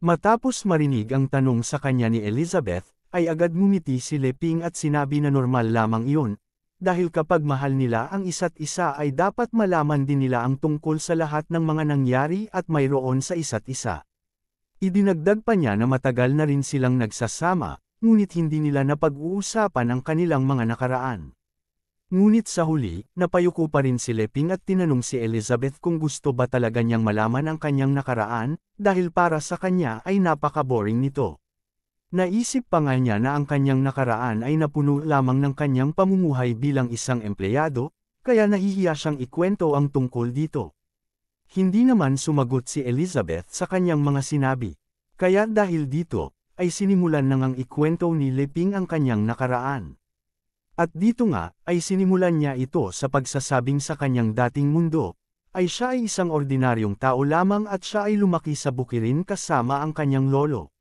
Matapos marinig ang tanong sa kanya ni Elizabeth, ay agad ngumiti si Leping at sinabi na normal lamang iyon, dahil kapag mahal nila ang isa't isa ay dapat malaman din nila ang tungkol sa lahat ng mga nangyari at mayroon sa isa't isa. Idinagdag pa niya na matagal na rin silang nagsasama, ngunit hindi nila napag-uusapan ang kanilang mga nakaraan. Ngunit sa huli, napayuko pa rin si Leping at tinanong si Elizabeth kung gusto ba talaga niyang malaman ang kanyang nakaraan, dahil para sa kanya ay napaka-boring nito. Naisip pa nga niya na ang kanyang nakaraan ay napuno lamang ng kanyang pamumuhay bilang isang empleyado, kaya nahihiya siyang ikwento ang tungkol dito. Hindi naman sumagot si Elizabeth sa kanyang mga sinabi. Kaya dahil dito, ay sinimulan na ngang ikwento ni Leping ang kanyang nakaraan. At dito nga, ay sinimulan niya ito sa pagsasabing sa kanyang dating mundo, ay siya ay isang ordinaryong tao lamang at siya ay lumaki sa bukirin kasama ang kanyang lolo.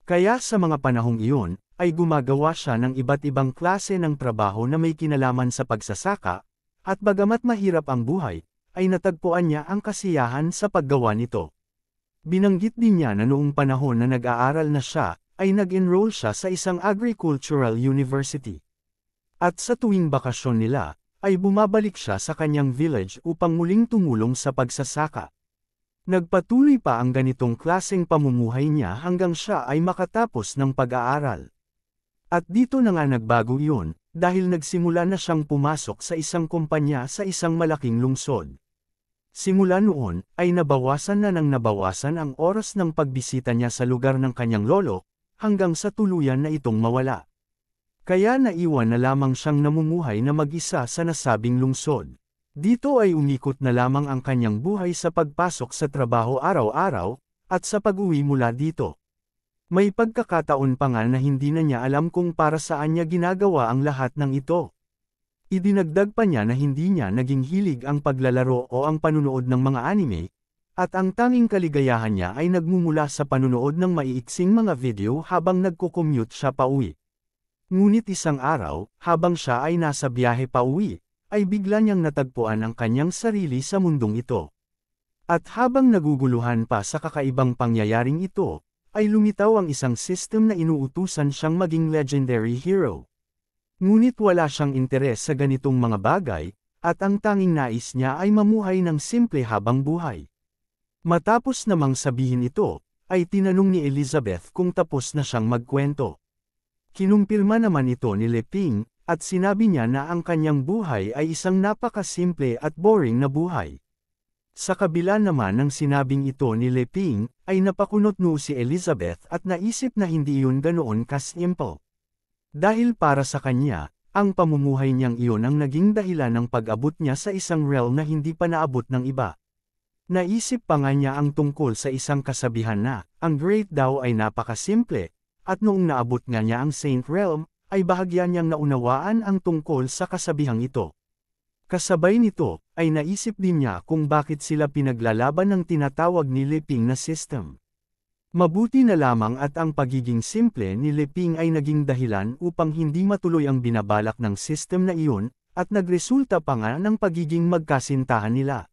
Kaya sa mga panahong iyon, ay gumagawa siya ng iba't ibang klase ng trabaho na may kinalaman sa pagsasaka, at bagamat mahirap ang buhay, ay natagpuan niya ang kasiyahan sa paggawa nito. Binanggit din niya na noong panahon na nag-aaral na siya, ay nag-enroll siya sa isang agricultural university. At sa tuwing bakasyon nila, ay bumabalik siya sa kanyang village upang muling tumulong sa pagsasaka. Nagpatuloy pa ang ganitong klaseng pamumuhay niya hanggang siya ay makatapos ng pag-aaral. At dito na nga nagbago iyon, dahil nagsimula na siyang pumasok sa isang kumpanya sa isang malaking lungsod. Simula noon, ay nabawasan na ng nabawasan ang oras ng pagbisita niya sa lugar ng kanyang lolo, hanggang sa tuluyan na itong mawala. Kaya naiwan na lamang siyang namumuhay na mag-isa sa nasabing lungsod. Dito ay umikot na lamang ang kanyang buhay sa pagpasok sa trabaho araw-araw, at sa pag-uwi mula dito. May pagkakataon pa nga na hindi na niya alam kung para saan niya ginagawa ang lahat ng ito. Idinagdag pa niya na hindi niya naging hilig ang paglalaro o ang panunood ng mga anime, at ang tanging kaligayahan niya ay nagmumula sa panunood ng maiiksing mga video habang nagko-commute siya pauwi. Ngunit isang araw, habang siya ay nasa biyahe pauwi, ay bigla niyang natagpuan ang kanyang sarili sa mundong ito. At habang naguguluhan pa sa kakaibang pangyayaring ito, ay lumitaw ang isang system na inuutusan siyang maging legendary hero. Ngunit wala siyang interes sa ganitong mga bagay, at ang tanging nais niya ay mamuhay ng simple habang buhay. Matapos namang sabihin ito, ay tinanong ni Elizabeth kung tapos na siyang magkwento. Kinumpirma naman ito ni Leping, at sinabi niya na ang kanyang buhay ay isang napakasimple at boring na buhay. Sa kabila naman ng sinabing ito ni Leping, ay napakunot-no si Elizabeth at naisip na hindi iyon ganoon kasimple. Dahil para sa kanya, ang pamumuhay niyang iyon ang naging dahilan ng pag-abot niya sa isang realm na hindi pa naabot ng iba. Naisip pa nga niya ang tungkol sa isang kasabihan na, ang great daw ay napakasimple, at noong naabot nga niya ang Saint Realm, ay bahagya niyang naunawaan ang tungkol sa kasabihang ito. Kasabay nito, ay naisip din niya kung bakit sila pinaglalaban ng tinatawag ni Leping na system. Mabuti na lamang at ang pagiging simple ni Leping ay naging dahilan upang hindi matuloy ang binabalak ng system na iyon, at nagresulta pa nga ng pagiging magkasintahan nila.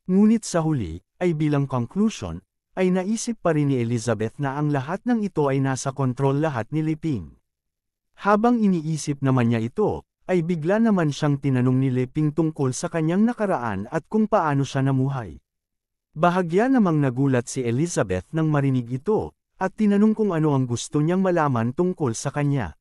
Ngunit sa huli, ay bilang conclusion, ay naisip pa rin ni Elizabeth na ang lahat ng ito ay nasa kontrol lahat ni Leping. Habang iniisip naman niya ito, ay bigla naman siyang tinanong ni Leping tungkol sa kanyang nakaraan at kung paano siya namuhay. Bahagya namang nagulat si Elizabeth nang marinig ito, at tinanong kung ano ang gusto niyang malaman tungkol sa kanya.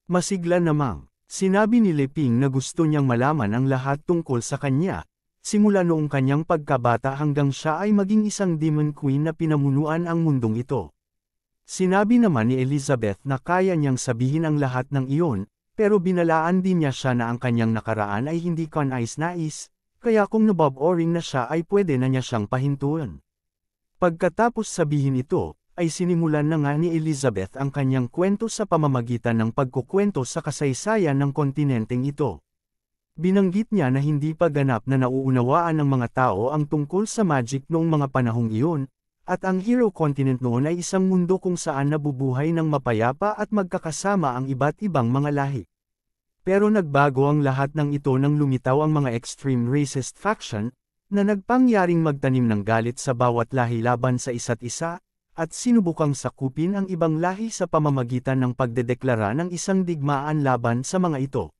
Masigla namang, sinabi ni Leping na gusto niyang malaman ang lahat tungkol sa kanya, simula noong kanyang pagkabata hanggang siya ay maging isang demon queen na pinamunuan ang mundong ito. Sinabi naman ni Elizabeth na kaya niyang sabihin ang lahat ng iyon, pero binalaan din niya siya na ang kanyang nakaraan ay hindi kanais-nais, kaya kung naboboring na siya ay pwede na niya siyang pahintuan. Pagkatapos sabihin ito, ay sinimulan na nga ni Elizabeth ang kanyang kwento sa pamamagitan ng pagkukwento sa kasaysayan ng kontinenteng ito. Binanggit niya na hindi pa ganap na nauunawaan ng mga tao ang tungkol sa magic noong mga panahong iyon, at ang Hero Continent noon ay isang mundo kung saan nabubuhay ng mapayapa at magkakasama ang iba't ibang mga lahi. Pero nagbago ang lahat ng ito nang lumitaw ang mga extreme racist faction, na nagpangyaring magtanim ng galit sa bawat lahi laban sa isa't isa, at sinubukang sakupin ang ibang lahi sa pamamagitan ng pagdedeklara ng isang digmaan laban sa mga ito.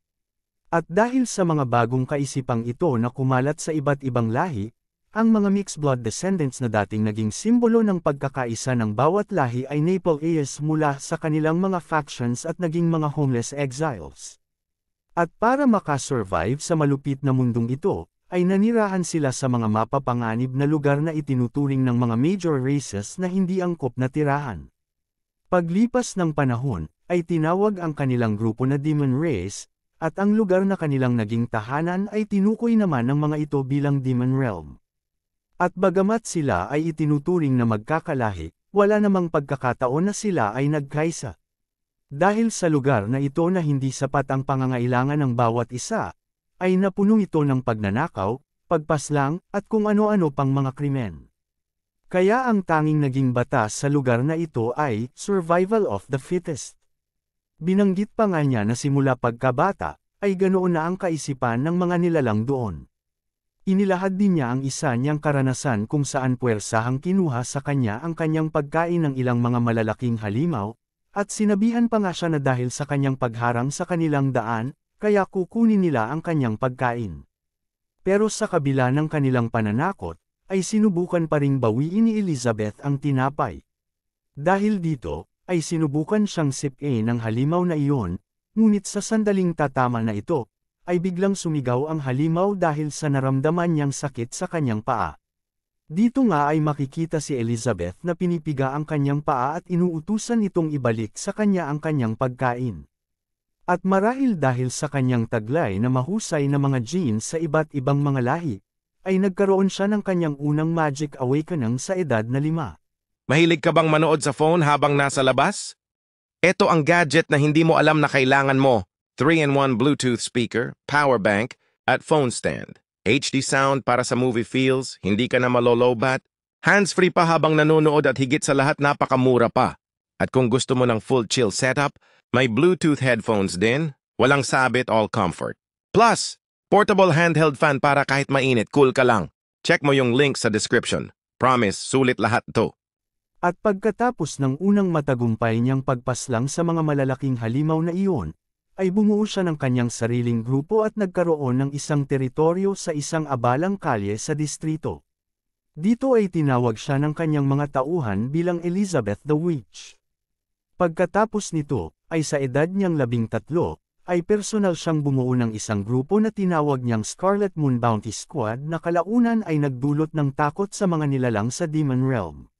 At dahil sa mga bagong kaisipang ito na kumalat sa iba't ibang lahi, ang mga mixed-blood descendants na dating naging simbolo ng pagkakaisa ng bawat lahi ay napaliyas mula sa kanilang mga factions at naging mga homeless exiles. At para makasurvive sa malupit na mundong ito, ay nanirahan sila sa mga mapapanganib na lugar na itinuturing ng mga major races na hindi angkop na tirahan. Paglipas ng panahon, ay tinawag ang kanilang grupo na Demon Race, at ang lugar na kanilang naging tahanan ay tinukoy naman ng mga ito bilang Demon Realm. At bagamat sila ay itinuturing na magkakalahi, wala namang pagkakataon na sila ay nagkaisa. Dahil sa lugar na ito na hindi sapat ang pangangailangan ng bawat isa, ay napuno ito ng pagnanakaw, pagpaslang, at kung ano-ano pang mga krimen. Kaya ang tanging naging batas sa lugar na ito ay survival of the fittest. Binanggit pa nga niya na simula pagkabata, ay ganoon na ang kaisipan ng mga nilalang doon. Inilahad din niya ang isa niyang karanasan kung saan puwersahang kinuha sa kanya ang kanyang pagkain ng ilang mga malalaking halimaw, at sinabihan pa nga siya na dahil sa kanyang pagharang sa kanilang daan, kaya kukunin nila ang kanyang pagkain. Pero sa kabila ng kanilang pananakot, ay sinubukan pa ring bawiin ni Elizabeth ang tinapay. Dahil dito, ay sinubukan siyang sipain ng halimaw na iyon, ngunit sa sandaling tatama na ito, ay biglang sumigaw ang halimaw dahil sa naramdaman niyang sakit sa kanyang paa. Dito nga ay makikita si Elizabeth na pinipiga ang kanyang paa at inuutusan itong ibalik sa kanya ang kanyang pagkain. At marahil dahil sa kanyang taglay na mahusay na mga genes sa iba't ibang mga lahi, ay nagkaroon siya ng kanyang unang magic awakening sa edad na 5. Mahilig ka bang manood sa phone habang nasa labas? Ito ang gadget na hindi mo alam na kailangan mo. 3-in-1 Bluetooth speaker, power bank, at phone stand. HD sound para sa movie feels, hindi ka na malolobat. Hands-free pa habang nanonood at higit sa lahat napakamura pa. At kung gusto mo ng full chill setup, may Bluetooth headphones din, walang sabit, all comfort. Plus, portable handheld fan para kahit mainit, cool ka lang. Check mo yung link sa description. Promise, sulit lahat to. At pagkatapos ng unang matagumpay niyang pagpaslang sa mga malalaking halimaw na iyon, ay bumuo siya ng kanyang sariling grupo at nagkaroon ng isang teritoryo sa isang abalang kalye sa distrito. Dito ay tinawag siya ng kanyang mga tauhan bilang Elizabeth the Witch. Pagkatapos nito, ay sa edad niyang 13, ay personal siyang bumuo ng isang grupo na tinawag niyang Scarlet Moon Bounty Squad na kalaunan ay nagdulot ng takot sa mga nilalang sa Demon Realm.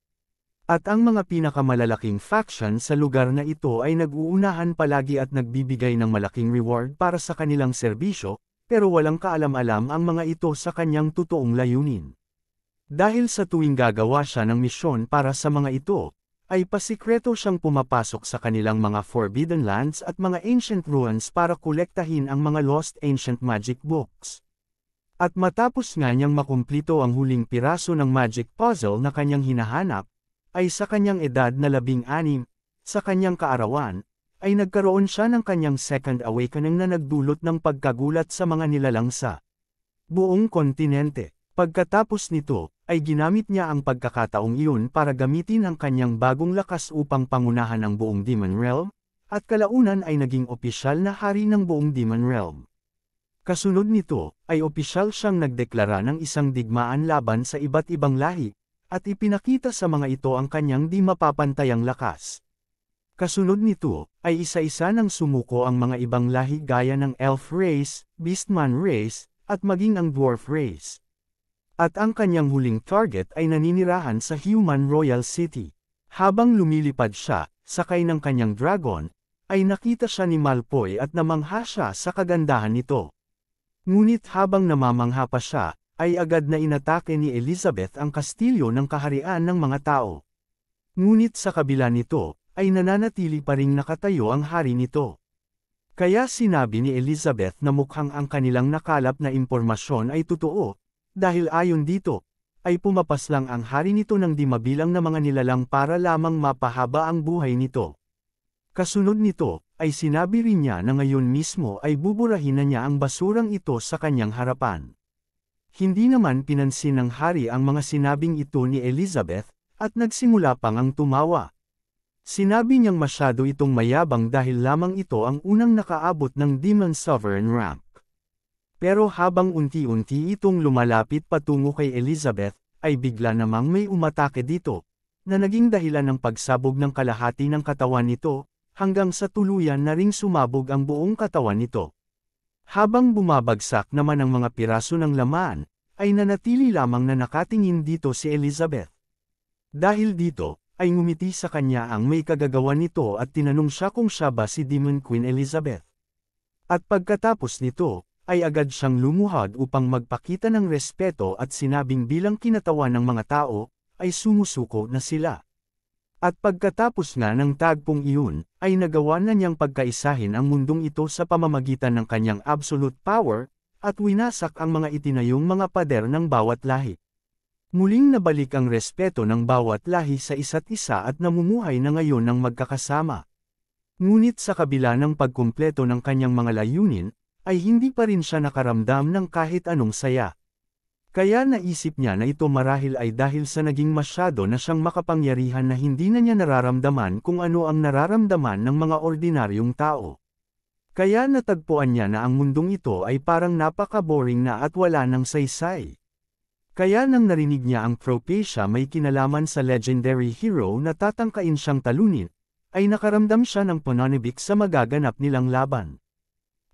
At ang mga pinakamalalaking faction sa lugar na ito ay nag-uunahan palagi at nagbibigay ng malaking reward para sa kanilang serbisyo, pero walang kaalam-alam ang mga ito sa kanyang totoong layunin. Dahil sa tuwing gagawa siya ng misyon para sa mga ito, ay pasikreto siyang pumapasok sa kanilang mga Forbidden Lands at mga Ancient Ruins para kolektahin ang mga Lost Ancient Magic Books. At matapos nga niyang makumplito ang huling piraso ng magic puzzle na kanyang hinahanap, ay sa kanyang edad na 16, sa kanyang kaarawan, ay nagkaroon siya ng kanyang second awakening na nagdulot ng pagkagulat sa mga nilalang sa buong kontinente. Pagkatapos nito, ay ginamit niya ang pagkakataong iyon para gamitin ang kanyang bagong lakas upang pangunahan ang buong Demon Realm, at kalaunan ay naging opisyal na hari ng buong Demon Realm. Kasunod nito, ay opisyal siyang nagdeklara ng isang digmaan laban sa iba't ibang lahi, at ipinakita sa mga ito ang kanyang di mapapantayang lakas. Kasunod nito, ay isa-isa nang sumuko ang mga ibang lahi gaya ng Elf Race, Beastman Race, at maging ang Dwarf Race. At ang kanyang huling target ay naninirahan sa Human Royal City. Habang lumilipad siya, sakay ng kanyang dragon, ay nakita siya ni Malfoy at namangha siya sa kagandahan nito. Ngunit habang namamangha pa siya, ay agad na inatake ni Elizabeth ang kastilyo ng kaharian ng mga tao. Ngunit sa kabila nito, ay nananatili pa ring nakatayo ang hari nito. Kaya sinabi ni Elizabeth na mukhang ang kanilang nakalap na impormasyon ay totoo, dahil ayon dito, ay pumapaslang ang hari nito ng di mabilang na mga nilalang para lamang mapahaba ang buhay nito. Kasunod nito, ay sinabi rin niya na ngayon mismo ay buburahin na niya ang basurang ito sa kanyang harapan. Hindi naman pinansin ng hari ang mga sinabing ito ni Elizabeth, at nagsimula pang ang tumawa. Sinabi niyang masyado itong mayabang dahil lamang ito ang unang nakaabot ng Demon Sovereign rank. Pero habang unti-unti itong lumalapit patungo kay Elizabeth, ay bigla namang may umatake dito, na naging dahilan ng pagsabog ng kalahati ng katawan nito, hanggang sa tuluyan na ring sumabog ang buong katawan nito. Habang bumabagsak naman ang mga piraso ng laman, ay nanatili lamang na nakatingin dito si Elizabeth. Dahil dito, ay ngumiti sa kanya ang may kagagawan nito at tinanong siya kung siya ba si Demon Queen Elizabeth. At pagkatapos nito, ay agad siyang lumuhad upang magpakita ng respeto at sinabing bilang kinatawan ng mga tao, ay sumusuko na sila. At pagkatapos nga ng tagpong iyon, ay nagawa na niyang pagkaisahin ang mundong ito sa pamamagitan ng kanyang absolute power, at winasak ang mga itinayong mga pader ng bawat lahi. Muling nabalik ang respeto ng bawat lahi sa isa't isa at namumuhay na ngayon ng magkakasama. Ngunit sa kabila ng pagkumpleto ng kanyang mga layunin, ay hindi pa rin siya nakaramdam ng kahit anong saya. Kaya naisip niya na ito marahil ay dahil sa naging masyado na siyang makapangyarihan na hindi na niya nararamdaman kung ano ang nararamdaman ng mga ordinaryong tao. Kaya natagpuan niya na ang mundong ito ay parang napaka-boring na at wala ng saysay. Kaya nang narinig niya ang Propacia may kinalaman sa legendary hero na tatangkain siyang talunin, ay nakaramdam siya ng pananibik sa magaganap nilang laban.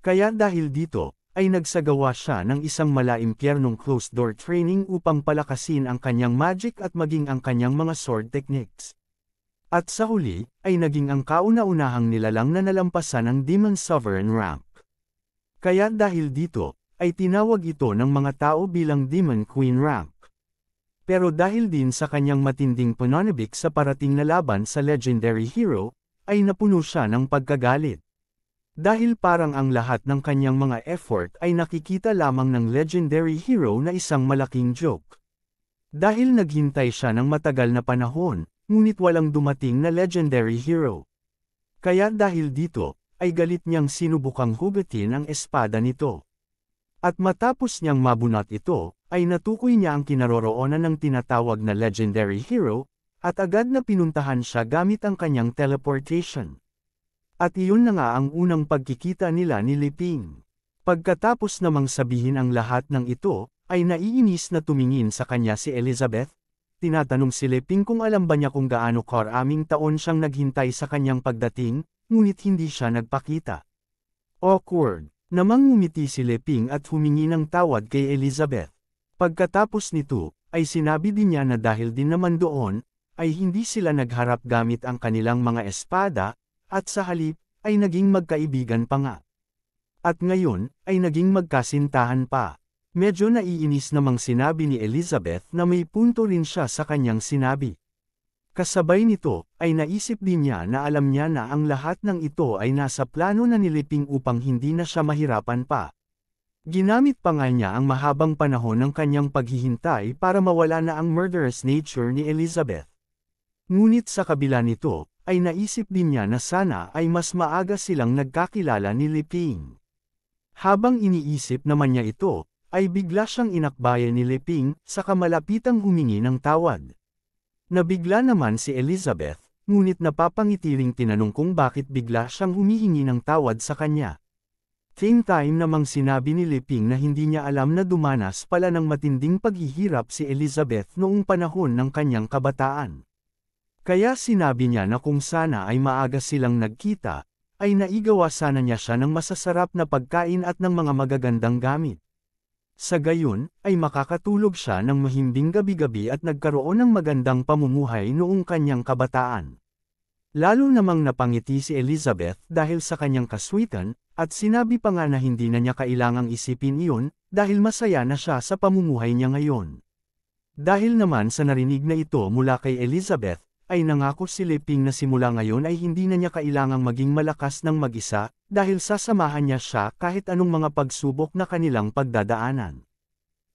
Kaya dahil dito, ay nagsagawa siya ng isang malaimpyernong closed-door training upang palakasin ang kanyang magic at maging ang kanyang mga sword techniques. At sa huli, ay naging ang kauna-unahang nilalang na nalampasan ng Demon Sovereign rank. Kaya dahil dito, ay tinawag ito ng mga tao bilang Demon Queen rank. Pero dahil din sa kanyang matinding pananibik sa parating na laban sa legendary hero, ay napuno siya ng pagkagalit. Dahil parang ang lahat ng kanyang mga effort ay nakikita lamang ng legendary hero na isang malaking joke. Dahil naghintay siya ng matagal na panahon, ngunit walang dumating na legendary hero. Kaya dahil dito, ay galit niyang sinubukang hugutin ang espada nito. At matapos niyang mabunot ito, ay natukoy niya ang kinaroroonan ng tinatawag na legendary hero, at agad na pinuntahan siya gamit ang kanyang teleportation. At iyon na nga ang unang pagkikita nila ni Li Ping. Pagkatapos namang sabihin ang lahat ng ito, ay naiinis na tumingin sa kanya si Elizabeth. Tinatanong si Li Ping kung alam ba niya kung gaano karaming taon siyang naghintay sa kanyang pagdating, ngunit hindi siya nagpakita. Awkward. Namang ngumiti si Li Ping at humingi ng tawad kay Elizabeth. Pagkatapos nito, ay sinabi din niya na dahil din naman doon, ay hindi sila nagharap gamit ang kanilang mga espada, at sa halip, ay naging magkaibigan pa nga. At ngayon, ay naging magkasintahan pa. Medyo naiinis namang sinabi ni Elizabeth na may punto rin siya sa kanyang sinabi. Kasabay nito, ay naisip din niya na alam niya na ang lahat ng ito ay nasa plano na ni Li Ping upang hindi na siya mahirapan pa. Ginamit pa nga niya ang mahabang panahon ng kanyang paghihintay para mawala na ang murderous nature ni Elizabeth. Ngunit sa kabila nito, ay naisip din niya na sana ay mas maaga silang nagkakilala ni Li Ping. Habang iniisip naman niya ito, ay bigla siyang inakbayan ni Li Ping sa kamalapitang humingi ng tawad. Nabigla naman si Elizabeth, ngunit napapangitiling tinanong kung bakit bigla siyang humihingi ng tawad sa kanya. Same time namang sinabi ni Li Ping na hindi niya alam na dumanas pala ng matinding paghihirap si Elizabeth noong panahon ng kanyang kabataan. Kaya sinabi niya na kung sana ay maaga silang nagkita, ay naigawa sana niya siya ng masasarap na pagkain at ng mga magagandang gamit. Sa gayon, ay makakatulog siya ng mahimbing gabi-gabi at nagkaroon ng magandang pamumuhay noong kanyang kabataan. Lalo namang napangiti si Elizabeth dahil sa kanyang kaswitan, at sinabi pa nga na hindi na niya kailangang isipin iyon, dahil masaya na siya sa pamumuhay niya ngayon. Dahil naman sa narinig na ito mula kay Elizabeth, ay nangako si Li Ping na simula ngayon ay hindi na niya kailangang maging malakas ng mag-isa, dahil sasamahan niya siya kahit anong mga pagsubok na kanilang pagdadaanan.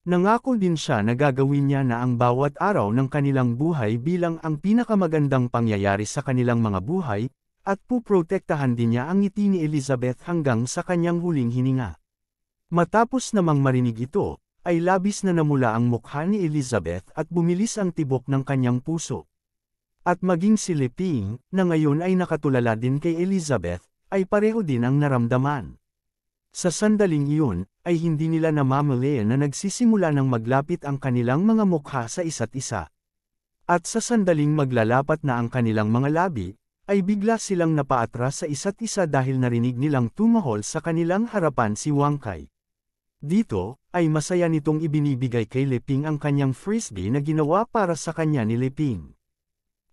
Nangako din siya na gagawin niya na ang bawat araw ng kanilang buhay bilang ang pinakamagandang pangyayari sa kanilang mga buhay, at puprotektahan din niya ang ngiti ni Elizabeth hanggang sa kanyang huling hininga. Matapos namang marinig ito, ay labis na namula ang mukha ni Elizabeth at bumilis ang tibok ng kanyang puso. At maging si Leping, na ngayon ay nakatulala din kay Elizabeth, ay pareho din ang naramdaman. Sa sandaling iyon, ay hindi nila namamalayan na nagsisimula ng maglapit ang kanilang mga mukha sa isa't isa. At sa sandaling maglalapat na ang kanilang mga labi, ay bigla silang napaatras sa isa't isa dahil narinig nilang tumahol sa kanilang harapan si Wang Kai. Dito, ay masaya nitong ibinibigay kay Leping ang kanyang frisbee na ginawa para sa kanya ni Leping.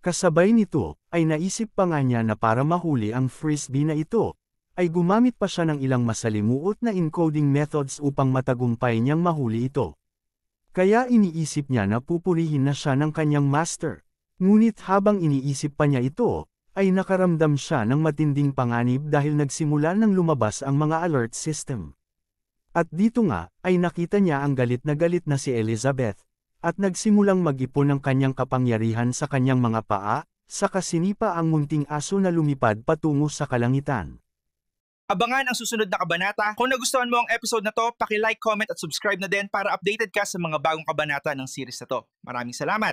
Kasabay nito, ay naisip pa nga niya na para mahuli ang frisbee na ito, ay gumamit pa siya ng ilang masalimuot na encoding methods upang matagumpay niyang mahuli ito. Kaya iniisip niya na pupurihin na siya ng kanyang master. Ngunit habang iniisip pa niya ito, ay nakaramdam siya ng matinding panganib dahil nagsimula ng lumabas ang mga alert system. At dito nga, ay nakita niya ang galit na si Elizabeth, at nagsimulang mag-ipon ng kanyang kapangyarihan sa kanyang mga paa, saka sinipa ang munting aso na lumipad patungo sa kalangitan. Abangan ang susunod na kabanata. Kung nagustuhan mo ang episode na to, paki-like, comment at subscribe na din para updated ka sa mga bagong kabanata ng series na to. Maraming salamat!